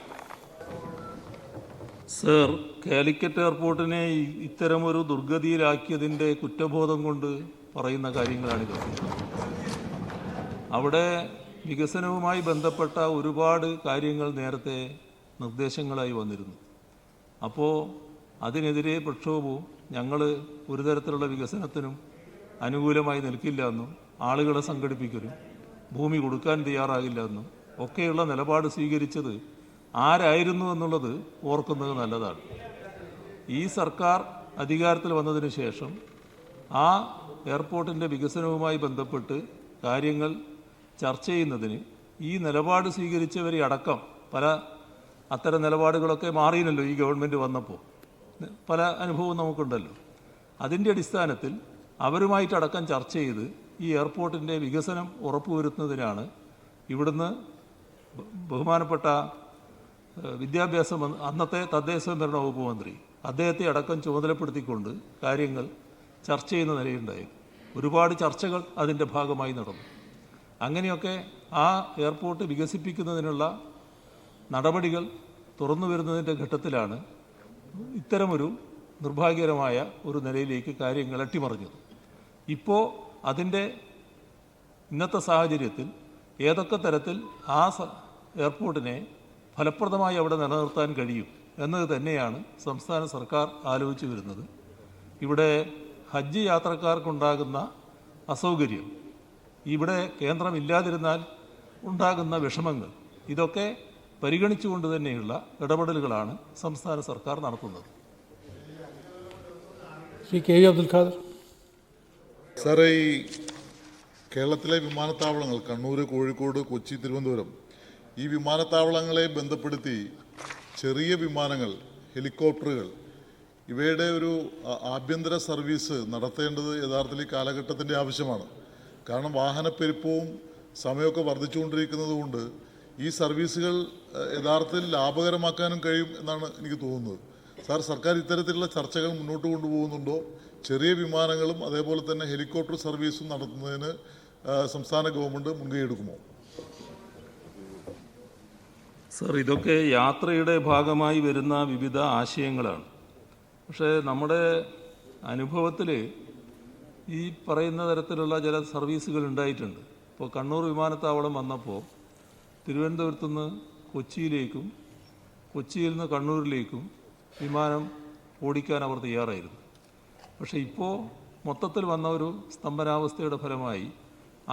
സർ, കാലിക്കറ്റ് എയർപോർട്ടിനെ ഇത്തരമൊരു ദുർഗതിയിലാക്കിയതിൻ്റെ കുറ്റബോധം കൊണ്ട് പറയുന്ന കാര്യങ്ങളാണിത്. അവിടെ വികസനവുമായി ബന്ധപ്പെട്ട ഒരുപാട് കാര്യങ്ങൾ നേരത്തെ നിർദ്ദേശങ്ങളായി വന്നിരുന്നു. അപ്പോൾ അതിനെതിരെ പ്രക്ഷോഭവും ഞങ്ങൾ ഒരു തരത്തിലുള്ള വികസനത്തിനും അനുകൂലമായി നിൽക്കില്ല എന്നും ആളുകളെ സംഘടിപ്പിക്കലും ഭൂമി കൊടുക്കാൻ തയ്യാറാകില്ല എന്നും ഒക്കെയുള്ള നിലപാട് സ്വീകരിച്ചത് ആരായിരുന്നു എന്നുള്ളത് ഓർക്കുന്നത് നല്ലതാണ്. ഈ സർക്കാർ അധികാരത്തിൽ വന്നതിന് ശേഷം ആ എയർപോർട്ടിൻ്റെ വികസനവുമായി ബന്ധപ്പെട്ട് കാര്യങ്ങൾ ചർച്ച ചെയ്യുന്നതിന് ഈ നിലപാട് സ്വീകരിച്ചവരെ അടക്കം അത്തരം നിലപാടുകളൊക്കെ മാറിയില്ലല്ലോ ഈ ഗവൺമെൻറ് വന്നപ്പോൾ. പല അനുഭവവും നമുക്കുണ്ടല്ലോ. അതിൻ്റെ അടിസ്ഥാനത്തിൽ അവരുമായിട്ടടക്കം ചർച്ച ചെയ്ത് ഈ എയർപോർട്ടിൻ്റെ വികസനം ഉറപ്പുവരുത്തുന്നതിനാണ് ഇവിടുന്ന് ബഹുമാനപ്പെട്ട അന്നത്തെ തദ്ദേശ സ്വയംഭരണ വകുപ്പ് മന്ത്രി അദ്ദേഹത്തെ അടക്കം ചുമതലപ്പെടുത്തിക്കൊണ്ട് കാര്യങ്ങൾ ചർച്ച ചെയ്യുന്ന നിലയുണ്ടായി. ഒരുപാട് ചർച്ചകൾ അതിൻ്റെ ഭാഗമായി നടന്നു. അങ്ങനെയൊക്കെ ആ എയർപോർട്ട് വികസിപ്പിക്കുന്നതിനുള്ള നടപടികൾ തുറന്നു വരുന്നതിൻ്റെ ഘട്ടത്തിലാണ് ഇത്തരമൊരു നിർഭാഗ്യകരമായ ഒരു നിലയിലേക്ക് കാര്യങ്ങൾ അട്ടിമറിഞ്ഞത്. ഇപ്പോൾ അതിൻ്റെ ഇന്നത്തെ സാഹചര്യത്തിൽ ഏതൊക്കെ തരത്തിൽ ആ എയർപോർട്ടിനെ ഫലപ്രദമായി അവിടെ നിലനിർത്താൻ കഴിയും എന്നത് തന്നെയാണ് സംസ്ഥാന സർക്കാർ ആലോചിച്ചു വരുന്നത്. ഇവിടെ ഹജ്ജ് യാത്രക്കാർക്കുണ്ടാകുന്ന അസൗകര്യം, ഇവിടെ കേന്ദ്രമില്ലാതിരുന്നാൽ ഉണ്ടാകുന്ന വിഷമങ്ങൾ, ഇതൊക്കെ പരിഗണിച്ചുകൊണ്ട് തന്നെയുള്ള ഇടപെടലുകളാണ് സംസ്ഥാന സർക്കാർ നടത്തുന്നത്. Shri K V Abdul Khader. സാറേ, ഈ കേരളത്തിലെ വിമാനത്താവളങ്ങൾ കണ്ണൂർ, കോഴിക്കോട്, കൊച്ചി, തിരുവനന്തപുരം, ഈ വിമാനത്താവളങ്ങളെ ബന്ധപ്പെടുത്തി ചെറിയ വിമാനങ്ങൾ, ഹെലികോപ്റ്ററുകൾ, ഇവയുടെ ഒരു ആഭ്യന്തര സർവീസ് നടത്തേണ്ടത് യഥാർത്ഥത്തിൽ ഈ കാലഘട്ടത്തിൻ്റെ ആവശ്യമാണ്. കാരണം വാഹനപ്പെരുപ്പവും സമയമൊക്കെ വർദ്ധിച്ചുകൊണ്ടിരിക്കുന്നത് കൊണ്ട് ഈ സർവീസുകൾ യഥാർത്ഥത്തിൽ ലാഭകരമാക്കാനും കഴിയും എന്നാണ് എനിക്ക് തോന്നുന്നത്. സാർ, സർക്കാർ ഇത്തരത്തിലുള്ള ചർച്ചകൾ മുന്നോട്ട് കൊണ്ടുപോകുന്നുണ്ടോ? ചെറിയ വിമാനങ്ങളും അതേപോലെ തന്നെ ഹെലികോപ്റ്റർ സർവീസും നടത്തുന്നതിന് സംസ്ഥാന ഗവൺമെൻറ് മുൻകൈ എടുക്കുമോ? സർ, ഇതൊക്കെ യാത്രയുടെ ഭാഗമായി വരുന്ന വിവിധ ആശയങ്ങളാണ്. പക്ഷേ നമ്മുടെ അനുഭവത്തിൽ ഈ പറയുന്ന തരത്തിലുള്ള ചില സർവീസുകൾ ഉണ്ടായിട്ടുണ്ട്. ഇപ്പോൾ കണ്ണൂർ വിമാനത്താവളം വന്നപ്പോൾ തിരുവനന്തപുരത്തു നിന്ന് കൊച്ചിയിലേക്കും കൊച്ചിയിൽ നിന്ന് കണ്ണൂരിലേക്കും വിമാനം ഓടിക്കാൻ അവർ തയ്യാറായിരുന്നു. പക്ഷേ ഇപ്പോൾ മൊത്തത്തിൽ വന്ന ഒരു സ്തംഭനാവസ്ഥയുടെ ഫലമായി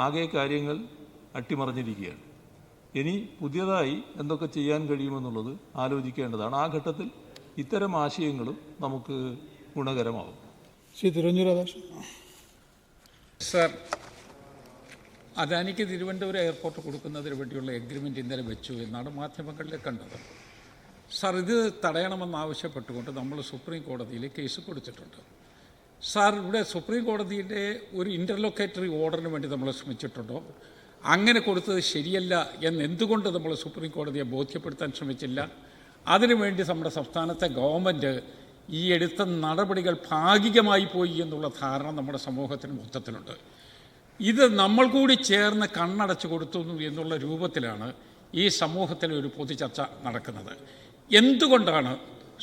ആകെ കാര്യങ്ങൾ അട്ടിമറിഞ്ഞിരിക്കുകയാണ്. ഇനി പുതിയതായി എന്തൊക്കെ ചെയ്യാൻ കഴിയുമെന്നുള്ളത് ആലോചിക്കേണ്ടതാണ്. ആ ഘട്ടത്തിൽ ഇത്തരം ആശയങ്ങളും നമുക്ക് ഗുണകരമാവും. ശ്രീ തിരുവഞ്ചൂർ രാധാകൃഷ്ണൻ. സർ, അദാനിക്ക് തിരുവനന്തപുരം എയർപോർട്ട് കൊടുക്കുന്നതിന് വേണ്ടിയുള്ള എഗ്രിമെൻ്റ് ഇന്നലെ വെച്ചു എന്നാണ് മാധ്യമങ്ങളിൽ കണ്ടത്. സാർ, ഇത് തടയണമെന്നാവശ്യപ്പെട്ടുകൊണ്ട് നമ്മൾ സുപ്രീം കോടതിയിൽ കേസ് കൊടുത്തിട്ടുണ്ട്. സാർ, ഇവിടെ സുപ്രീം കോടതിയുടെ ഒരു ഇൻ്റർലൊക്കേറ്ററി ഓർഡറിന് വേണ്ടി നമ്മൾ ശ്രമിച്ചിട്ടുണ്ടോ? അങ്ങനെ കൊടുത്തത് ശരിയല്ല എന്നെന്തുകൊണ്ട് നമ്മൾ സുപ്രീം കോടതിയെ ബോധ്യപ്പെടുത്താൻ ശ്രമിച്ചില്ല? അതിനുവേണ്ടി നമ്മുടെ സംസ്ഥാനത്തെ ഗവൺമെൻറ് ഈ എടുത്ത നടപടികൾ ഭാഗികമായി പോയി എന്നുള്ള ധാരണ നമ്മുടെ സമൂഹത്തിന് മൊത്തത്തിലുണ്ട്. ഇത് നമ്മൾ കൂടി ചേർന്ന് കണ്ണടച്ചു കൊടുത്തു എന്നുള്ള രൂപത്തിലാണ് ഈ സമൂഹത്തിലെ ഒരു പൊതുചർച്ച നടക്കുന്നത്. എന്തുകൊണ്ടാണ്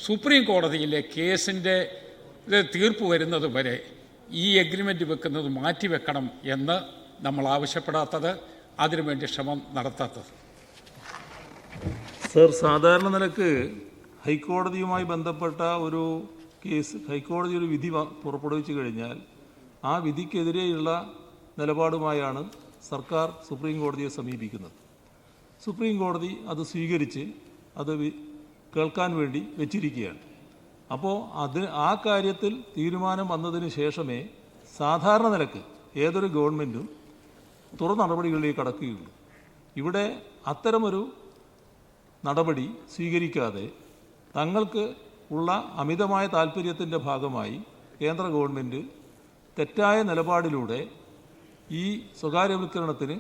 സുപ്രീം കോടതിയിലെ കേസിൻ്റെ തീർപ്പ് വരുന്നത് വരെ ഈ എഗ്രിമെൻ്റ് വെക്കുന്നത് മാറ്റിവെക്കണം എന്ന് നമ്മൾ ആവശ്യപ്പെടാത്തത്, അതിനുവേണ്ടി ശ്രമം നടത്താത്തത്? സർ, സാധാരണ നിലക്ക് ഹൈക്കോടതിയുമായി ബന്ധപ്പെട്ട ഒരു കേസ്, ഹൈക്കോടതി ഒരു വിധി പുറപ്പെടുവിച്ചു കഴിഞ്ഞാൽ ആ വിധിക്കെതിരെയുള്ള നിലപാടുമായാണ് സർക്കാർ സുപ്രീം കോടതിയെ സമീപിക്കുന്നത്. സുപ്രീം കോടതി അത് സ്വീകരിച്ച് അത് കേൾക്കാൻ വേണ്ടി വെച്ചിരിക്കുകയാണ്. അപ്പോൾ ആ കാര്യത്തിൽ തീരുമാനം വന്നതിന് ശേഷമേ സാധാരണ നിലക്ക് ഏതൊരു ഗവൺമെൻറ്റും തുടർ നടപടികളിലേക്ക് കടക്കുകയുള്ളൂ. ഇവിടെ അത്തരമൊരു നടപടി സ്വീകരിക്കാതെ തങ്ങൾക്ക് ഉള്ള അമിതമായ താൽപ്പര്യത്തിൻ്റെ ഭാഗമായി കേന്ദ്ര ഗവൺമെൻറ് തെറ്റായ നിലപാടിലൂടെ ഈ സ്വകാര്യവൽക്കരണത്തിന്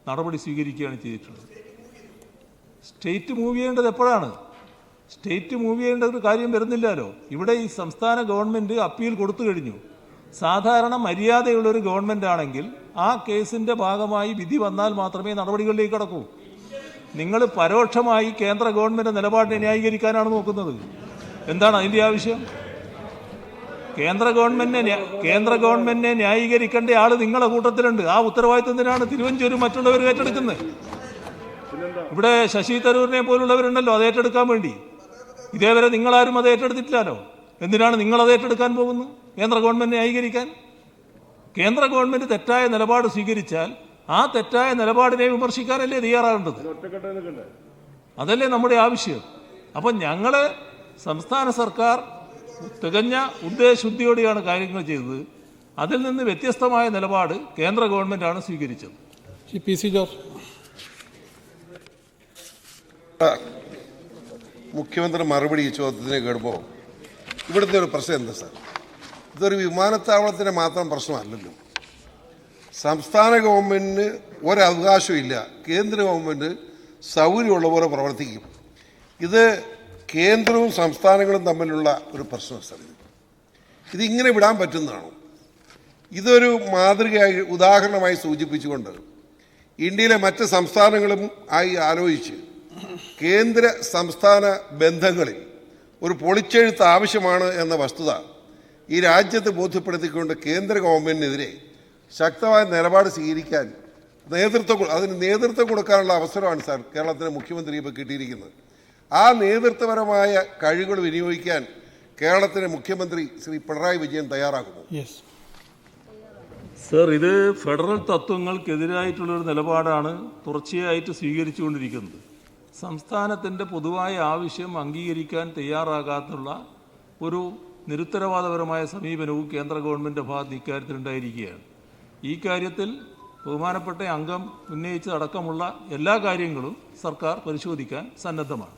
നടപടി സ്വീകരിക്കുകയാണ് ചെയ്തിട്ടുള്ളത്. സ്റ്റേറ്റ് മൂവ് ചെയ്യേണ്ടത് എപ്പോഴാണ്? സ്റ്റേറ്റ് മൂവ് ചെയ്യേണ്ട ഒരു കാര്യം വരുന്നില്ലല്ലോ. ഇവിടെ ഈ സംസ്ഥാന ഗവൺമെൻറ് അപ്പീൽ കൊടുത്തു കഴിഞ്ഞു. സാധാരണ മര്യാദയുള്ളൊരു ഗവൺമെൻറ് ആണെങ്കിൽ ആ കേസിൻ്റെ ഭാഗമായി വിധി വന്നാൽ മാത്രമേ നടപടികളിലേക്ക് കടക്കൂ. നിങ്ങൾ പരോക്ഷമായി കേന്ദ്ര ഗവൺമെൻറ് നിലപാടിനെ ന്യായീകരിക്കാനാണ് നോക്കുന്നത്. എന്താണ് അതിൻ്റെ ആവശ്യം? കേന്ദ്ര ഗവൺമെന്റിനെ ന്യായീകരിക്കേണ്ട ആൾ നിങ്ങളുടെ കൂട്ടത്തിലുണ്ട്. ആ ഉത്തരവാദിത്വം എന്തിനാണ് തിരുവഞ്ചൂരും മറ്റുള്ളവർ ഏറ്റെടുക്കുന്നത്? ഇവിടെ ശശി തരൂരിനെ പോലുള്ളവരുണ്ടല്ലോ അത് ഏറ്റെടുക്കാൻ വേണ്ടി. ഇതേവരെ നിങ്ങളാരും അത് ഏറ്റെടുത്തിട്ടില്ലല്ലോ. എന്തിനാണ് നിങ്ങളത് ഏറ്റെടുക്കാൻ പോകുന്നത്? കേന്ദ്ര ഗവൺമെന്റ് ന്യായീകരിക്കാൻ. കേന്ദ്ര ഗവൺമെന്റ് തെറ്റായ നിലപാട് സ്വീകരിച്ചാൽ ആ തെറ്റായ നിലപാടിനെ വിമർശിക്കാനല്ലേ തയ്യാറാകേണ്ടത്? അതല്ലേ നമ്മുടെ ആവശ്യം. അപ്പം ഞങ്ങൾ സംസ്ഥാന സർക്കാർ തികഞ്ഞ ഉദ്ദേശശുദ്ധിയോടെയാണ് കാര്യങ്ങൾ ചെയ്തത്. അതിൽ നിന്ന് വ്യത്യസ്തമായ നിലപാട് കേന്ദ്ര ഗവൺമെൻറ്റാണ് സ്വീകരിച്ചത്. P C George. മുഖ്യമന്ത്രി മറുപടി ഈ ചോദ്യത്തിന് കേൾക്കുമ്പോൾ ഇവിടുത്തെ ഒരു പ്രശ്നം എന്താ സാർ? ഇതൊരു വിമാനത്താവളത്തിൻ്റെ മാത്രം പ്രശ്നമല്ലല്ലോ. സംസ്ഥാന ഗവൺമെൻറ്റിന് ഒരവകാശവും ഇല്ല. കേന്ദ്ര ഗവൺമെൻറ് സൗകര്യമുള്ള പോലെ പ്രവർത്തിക്കും. ഇത് കേന്ദ്രവും സംസ്ഥാനങ്ങളും തമ്മിലുള്ള ഒരു പ്രശ്നം സാർ. ഇതിങ്ങനെ വിടാൻ പറ്റുന്നതാണോ? ഇതൊരു മാതൃകയായി ഉദാഹരണമായി സൂചിപ്പിച്ചുകൊണ്ട് ഇന്ത്യയിലെ മറ്റ് സംസ്ഥാനങ്ങളും ആയി ആലോചിച്ച് കേന്ദ്ര സംസ്ഥാന ബന്ധങ്ങളിൽ ഒരു പൊളിച്ചെഴുത്ത് ആവശ്യമാണ് എന്ന വസ്തുത ഈ രാജ്യത്ത് ബോധ്യപ്പെടുത്തിക്കൊണ്ട് കേന്ദ്ര ഗവൺമെൻറ്റിനെതിരെ ശക്തമായ നിലപാട് സ്വീകരിക്കാൻ അതിന് നേതൃത്വം കൊടുക്കാനുള്ള അവസരമാണ് സാർ കേരളത്തിലെ മുഖ്യമന്ത്രി ഇപ്പോൾ കിട്ടിയിരിക്കുന്നത്. ആ നേതൃത്വപരമായ കഴിവുകൾ വിനിയോഗിക്കാൻ കേരളത്തിലെ മുഖ്യമന്ത്രി ശ്രീ പിണറായി വിജയൻ തയ്യാറാകുമോ? സർ, ഇത് ഫെഡറൽ തത്വങ്ങൾക്കെതിരായിട്ടുള്ളൊരു നിലപാടാണ് തുടർച്ചയായിട്ട് സ്വീകരിച്ചുകൊണ്ടിരിക്കുന്നത്. സംസ്ഥാനത്തിൻ്റെ പൊതുവായ ആവശ്യം അംഗീകരിക്കാൻ തയ്യാറാകാത്തുള്ള ഒരു നിരുത്തരവാദപരമായ സമീപനവും കേന്ദ്ര ഗവൺമെൻറ് ഭാഗത്ത് ഇക്കാര്യത്തിലുണ്ടായിരിക്കുകയാണ്. ഈ കാര്യത്തിൽ ബഹുമാനപ്പെട്ട അംഗം ഉന്നയിച്ചതടക്കമുള്ള എല്ലാ കാര്യങ്ങളും സർക്കാർ പരിശോധിക്കാൻ സന്നദ്ധമാണ്.